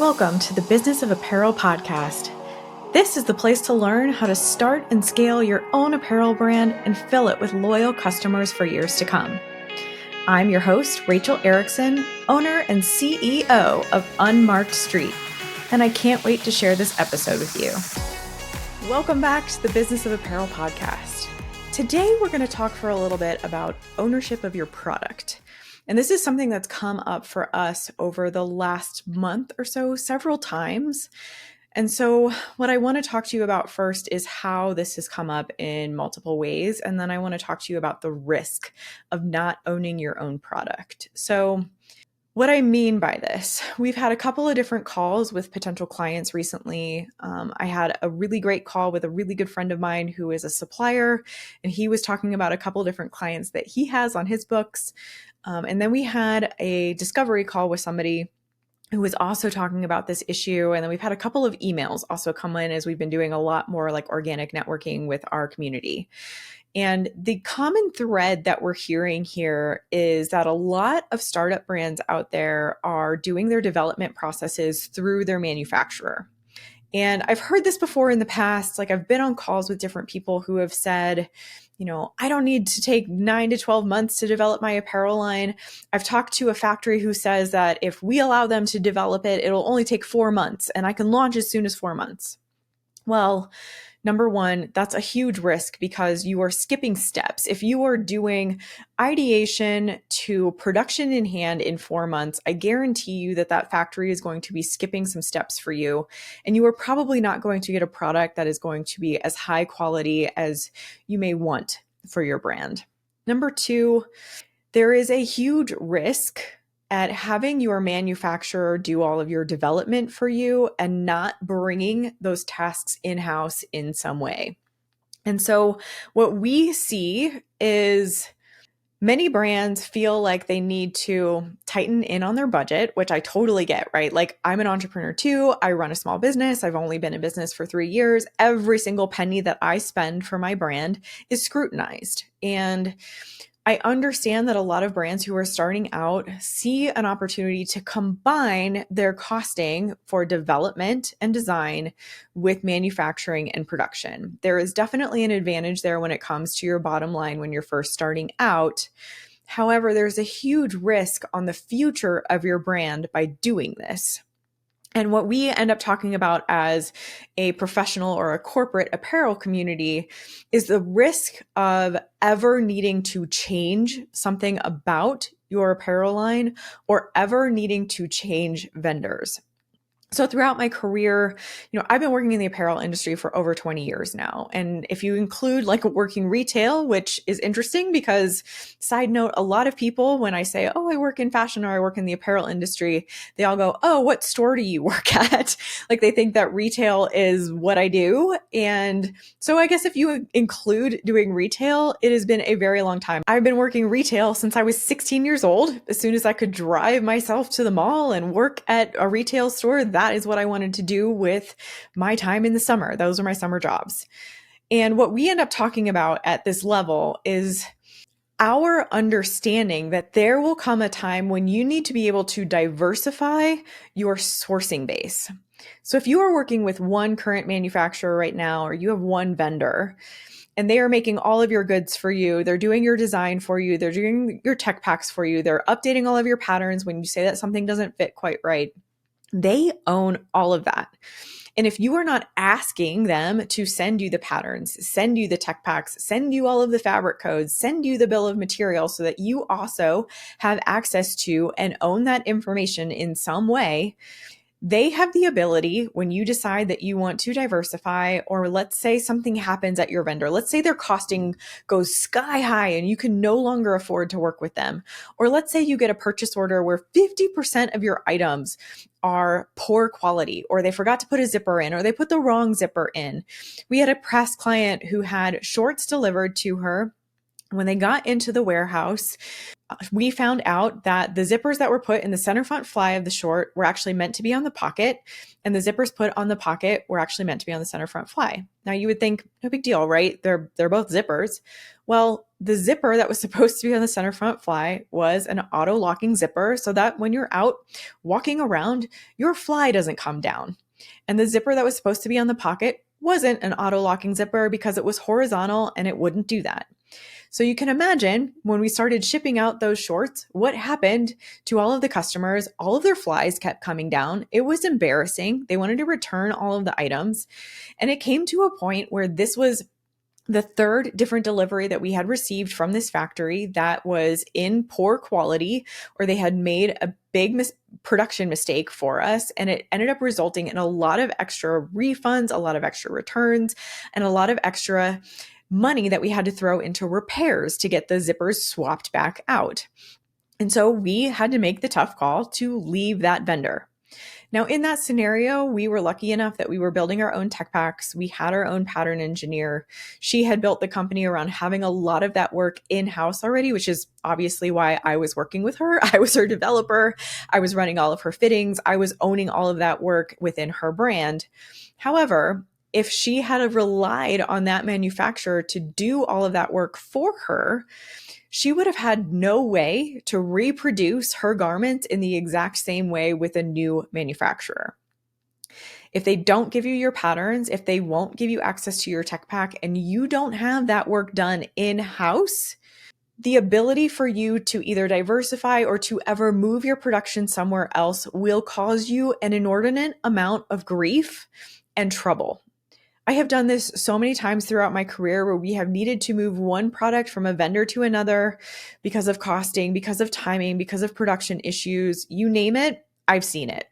Welcome to the Business of Apparel podcast. This is the place to learn how to start and scale your own apparel brand and fill it with loyal customers for years to come. I'm your host, Rachel Erickson, owner and CEO of Unmarked Street, and I can't wait to share this episode with you. Welcome back to the Business of Apparel podcast. Today, we're going to talk for a little bit about ownership of your product. And this is something that's come up for us over the last month or so, several times. And so what I want to talk to you about first is how this has come up in multiple ways. And then I want to talk to you about the risk of not owning your own product. So what I mean by this, we've had a couple of different calls with potential clients recently. I had a really great call with a really good friend of mine who is a supplier, and he was talking about a couple of different clients that he has on his books. And then we had a discovery call with somebody who was also talking about this issue. And then we've had a couple of emails also come in as we've been doing a lot more like organic networking with our community. And the common thread that we're hearing here is that a lot of startup brands out there are doing their development processes through their manufacturer. And I've heard this before in the past. Like I've been on calls with different people who have said, I don't need to take 9 to 12 months to develop my apparel line. I've talked to a factory who says that if we allow them to develop it, it'll only take 4 months and I can launch as soon as 4 months. Well, number one, that's a huge risk because you are skipping steps. If you are doing ideation to production in hand in 4 months, I guarantee you that that factory is going to be skipping some steps for you. And you are probably not going to get a product that is going to be as high quality as you may want for your brand. Number two, there is a huge risk at having your manufacturer do all of your development for you and not bringing those tasks in-house in some way. And so what we see is many brands feel like they need to tighten in on their budget, which I totally get, right? Like I'm an entrepreneur too. I run a small business. I've only been in business for 3 years. Every single penny that I spend for my brand is scrutinized. And I understand that a lot of brands who are starting out see an opportunity to combine their costing for development and design with manufacturing and production. There is definitely an advantage there when it comes to your bottom line when you're first starting out. However, there's a huge risk on the future of your brand by doing this. And what we end up talking about as a professional or a corporate apparel community is the risk of ever needing to change something about your apparel line or ever needing to change vendors. So throughout my career, I've been working in the apparel industry for over 20 years now. And if you include like working retail, which is interesting because side note, a lot of people, when I say, oh, I work in fashion or I work in the apparel industry, they all go, oh, what store do you work at? Like they think that retail is what I do. And so I guess if you include doing retail, it has been a very long time. I've been working retail since I was 16 years old. As soon as I could drive myself to the mall and work at a retail store, that is what I wanted to do with my time in the summer. Those are my summer jobs. And what we end up talking about at this level is our understanding that there will come a time when you need to be able to diversify your sourcing base. So if you are working with one current manufacturer right now, or you have one vendor, and they are making all of your goods for you, they're doing your design for you, they're doing your tech packs for you, they're updating all of your patterns when you say that something doesn't fit quite right. They own all of that. And if you are not asking them to send you the patterns, send you the tech packs, send you all of the fabric codes, send you the bill of material so that you also have access to and own that information in some way, they have the ability when you decide that you want to diversify, or let's say something happens at your vendor. Let's say their costing goes sky high and you can no longer afford to work with them. Or let's say you get a purchase order where 50% of your items are poor quality, or they forgot to put a zipper in, or they put the wrong zipper in. We had a press client who had shorts delivered to her. When they got into the warehouse, we found out that the zippers that were put in the center front fly of the short were actually meant to be on the pocket, and the zippers put on the pocket were actually meant to be on the center front fly. Now you would think, no big deal, right? They're both zippers. Well, the zipper that was supposed to be on the center front fly was an auto locking zipper so that when you're out walking around, your fly doesn't come down. And the zipper that was supposed to be on the pocket wasn't an auto locking zipper because it was horizontal and it wouldn't do that. So you can imagine when we started shipping out those shorts, what happened to all of the customers. All of their flies kept coming down. It was embarrassing. They wanted to return all of the items. And it came to a point where this was the third different delivery that we had received from this factory that was in poor quality, or they had made a big production mistake for us. And it ended up resulting in a lot of extra refunds, a lot of extra returns, and a lot of extra money that we had to throw into repairs to get the zippers swapped back out. And so we had to make the tough call to leave that vendor. Now, in that scenario, we were lucky enough that we were building our own tech packs. We had our own pattern engineer. She had built the company around having a lot of that work in-house already, which is obviously why I was working with her. I was her developer. I was running all of her fittings. I was owning all of that work within her brand. However, if she had relied on that manufacturer to do all of that work for her, she would have had no way to reproduce her garments in the exact same way with a new manufacturer. If they don't give you your patterns, if they won't give you access to your tech pack, and you don't have that work done in-house, the ability for you to either diversify or to ever move your production somewhere else will cause you an inordinate amount of grief and trouble. I have done this so many times throughout my career where we have needed to move one product from a vendor to another because of costing, because of timing, because of production issues, you name it, I've seen it.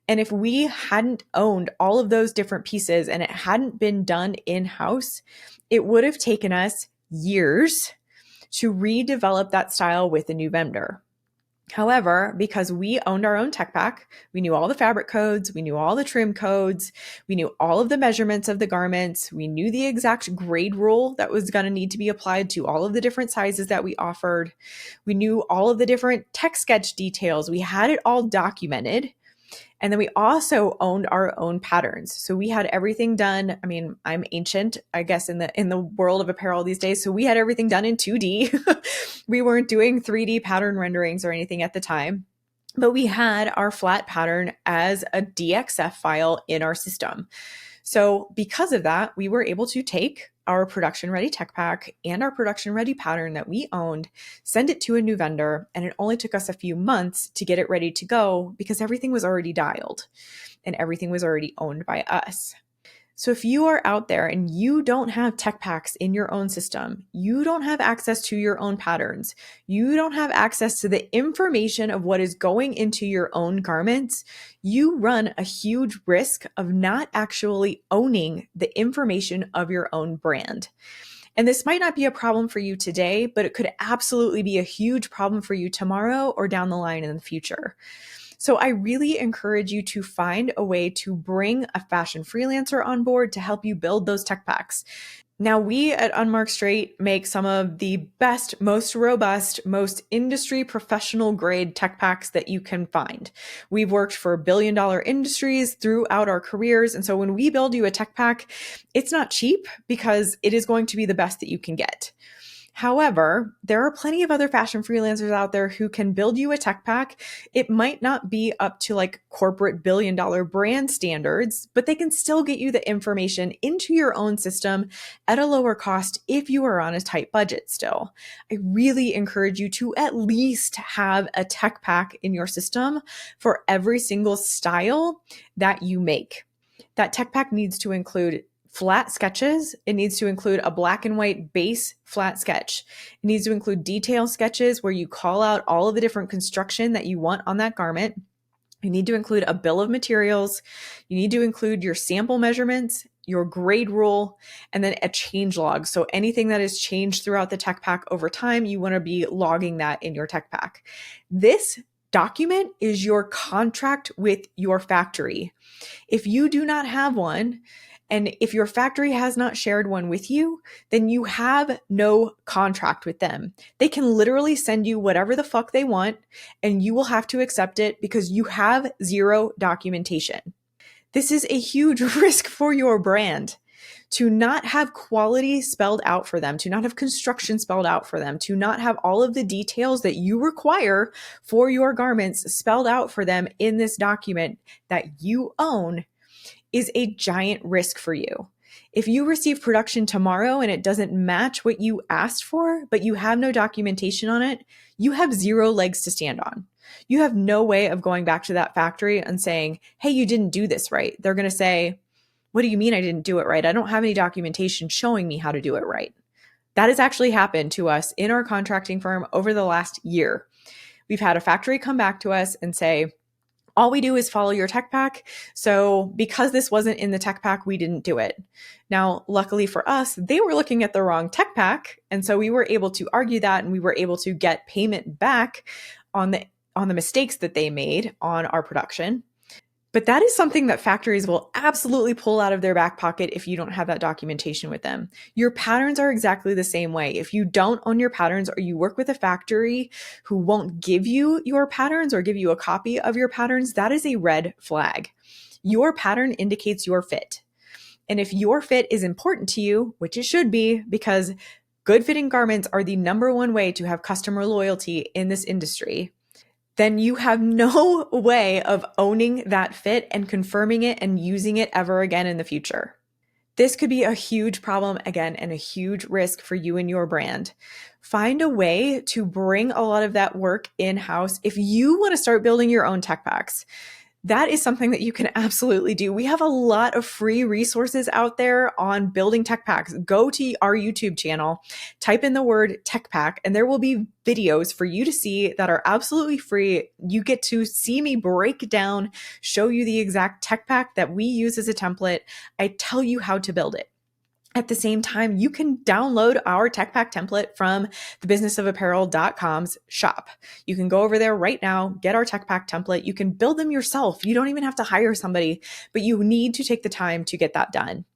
And if we hadn't owned all of those different pieces and it hadn't been done in-house, it would have taken us years to redevelop that style with a new vendor. However, because we owned our own tech pack, we knew all the fabric codes, we knew all the trim codes, we knew all of the measurements of the garments, we knew the exact grade rule that was going to need to be applied to all of the different sizes that we offered. We knew all of the different tech sketch details. We had it all documented. And then we also owned our own patterns. So we had everything done. I mean, I'm ancient, I guess, in the world of apparel these days. So we had everything done in 2D. We weren't doing 3D pattern renderings or anything at the time, but we had our flat pattern as a DXF file in our system. So because of that, we were able to take our production ready tech pack and our production ready pattern that we owned, send it to a new vendor, and it only took us a few months to get it ready to go because everything was already dialed and everything was already owned by us. So if you are out there and you don't have tech packs in your own system, you don't have access to your own patterns, you don't have access to the information of what is going into your own garments, you run a huge risk of not actually owning the information of your own brand. And this might not be a problem for you today, but it could absolutely be a huge problem for you tomorrow or down the line in the future. So I really encourage you to find a way to bring a fashion freelancer on board to help you build those tech packs. Now, we at Unmarked Straight make some of the best, most robust, most industry professional grade tech packs that you can find. We've worked for billion-dollar industries throughout our careers. And so when we build you a tech pack, it's not cheap because it is going to be the best that you can get. However, there are plenty of other fashion freelancers out there who can build you a tech pack. It might not be up to like corporate billion-dollar brand standards, but they can still get you the information into your own system at a lower cost if you are on a tight budget still. I really encourage you to at least have a tech pack in your system for every single style that you make. That tech pack needs to include flat sketches. It needs to include a black and white base flat sketch. It needs to include detail sketches where you call out all of the different construction that you want on that garment. You need to include a bill of materials. You need to include your sample measurements, your grade rule, and then a change log. So anything that is changed throughout the tech pack over time, you want to be logging that in your tech pack. This document is your contract with your factory. If you do not have one, and if your factory has not shared one with you, then you have no contract with them. They can literally send you whatever the fuck they want, and you will have to accept it because you have zero documentation. This is a huge risk for your brand. To not have quality spelled out for them, to not have construction spelled out for them, to not have all of the details that you require for your garments spelled out for them in this document that you own is a giant risk for you. If you receive production tomorrow and it doesn't match what you asked for, but you have no documentation on it, you have zero legs to stand on. You have no way of going back to that factory and saying, hey, you didn't do this right. They're going to say, what do you mean I didn't do it right? I don't have any documentation showing me how to do it right. That has actually happened to us in our contracting firm over the last year. We've had a factory come back to us and say, all we do is follow your tech pack. So because this wasn't in the tech pack, we didn't do it. Now, luckily for us, they were looking at the wrong tech pack. And so we were able to argue that, and we were able to get payment back on the mistakes that they made on our production. But that is something that factories will absolutely pull out of their back pocket if you don't have that documentation with them. Your patterns are exactly the same way. If you don't own your patterns, or you work with a factory who won't give you your patterns or give you a copy of your patterns, that is a red flag. Your pattern indicates your fit. And if your fit is important to you, which it should be, because good fitting garments are the number one way to have customer loyalty in this industry, then you have no way of owning that fit and confirming it and using it ever again in the future. This could be a huge problem again and a huge risk for you and your brand. Find a way to bring a lot of that work in-house if you want to start building your own tech packs. That is something that you can absolutely do. We have a lot of free resources out there on building tech packs. Go to our YouTube channel, type in the word tech pack, and there will be videos for you to see that are absolutely free. You get to see me break down, show you the exact tech pack that we use as a template. I tell you how to build it. At the same time, you can download our tech pack template from thebusinessofapparel.com's shop. You can go over there right now, get our tech pack template. You can build them yourself. You don't even have to hire somebody, but you need to take the time to get that done.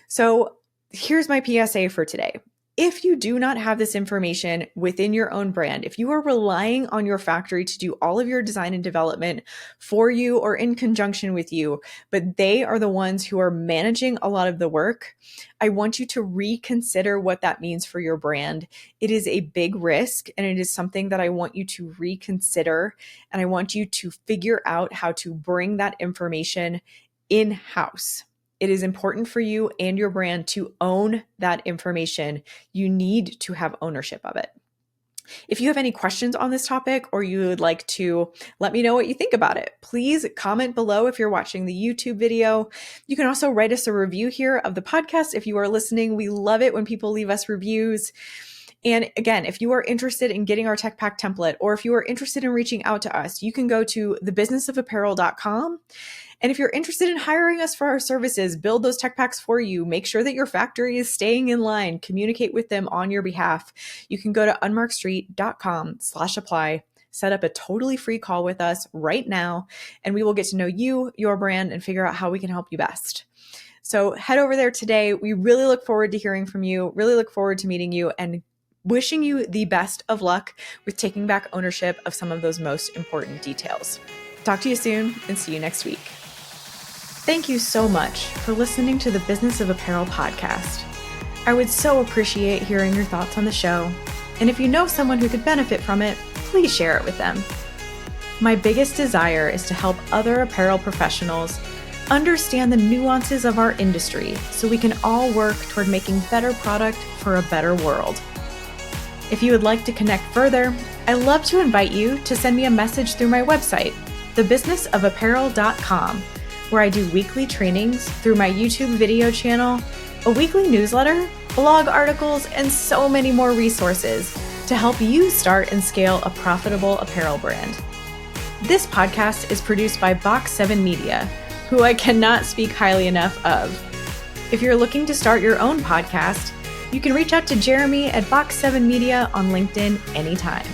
So here's my PSA for today. If you do not have this information within your own brand, if you are relying on your factory to do all of your design and development for you or in conjunction with you, but they are the ones who are managing a lot of the work, I want you to reconsider what that means for your brand. It is a big risk, and it is something that I want you to reconsider, and I want you to figure out how to bring that information in-house. It is important for you and your brand to own that information. You need to have ownership of it. If you have any questions on this topic, or you would like to let me know what you think about it, please comment below if you're watching the YouTube video. You can also write us a review here of the podcast if you are listening. We love it when people leave us reviews. And again, if you are interested in getting our tech pack template, or if you are interested in reaching out to us, you can go to thebusinessofapparel.com. And if you're interested in hiring us for our services, build those tech packs for you, make sure that your factory is staying in line, communicate with them on your behalf, you can go to unmarkstreet.com/apply, set up a totally free call with us right now, and we will get to know you, your brand, and figure out how we can help you best. So head over there today. We really look forward to hearing from you, really look forward to meeting you, and wishing you the best of luck with taking back ownership of some of those most important details. Talk to you soon, and see you next week. Thank you so much for listening to the Business of Apparel podcast. I would so appreciate hearing your thoughts on the show. And if you know someone who could benefit from it, please share it with them. My biggest desire is to help other apparel professionals understand the nuances of our industry so we can all work toward making better product for a better world. If you would like to connect further, I'd love to invite you to send me a message through my website, thebusinessofapparel.com, where I do weekly trainings through my YouTube video channel, a weekly newsletter, blog articles, and so many more resources to help you start and scale a profitable apparel brand. This podcast is produced by Box 7 Media, who I cannot speak highly enough of. If you're looking to start your own podcast, you can reach out to Jeremy at Box 7 Media on LinkedIn anytime.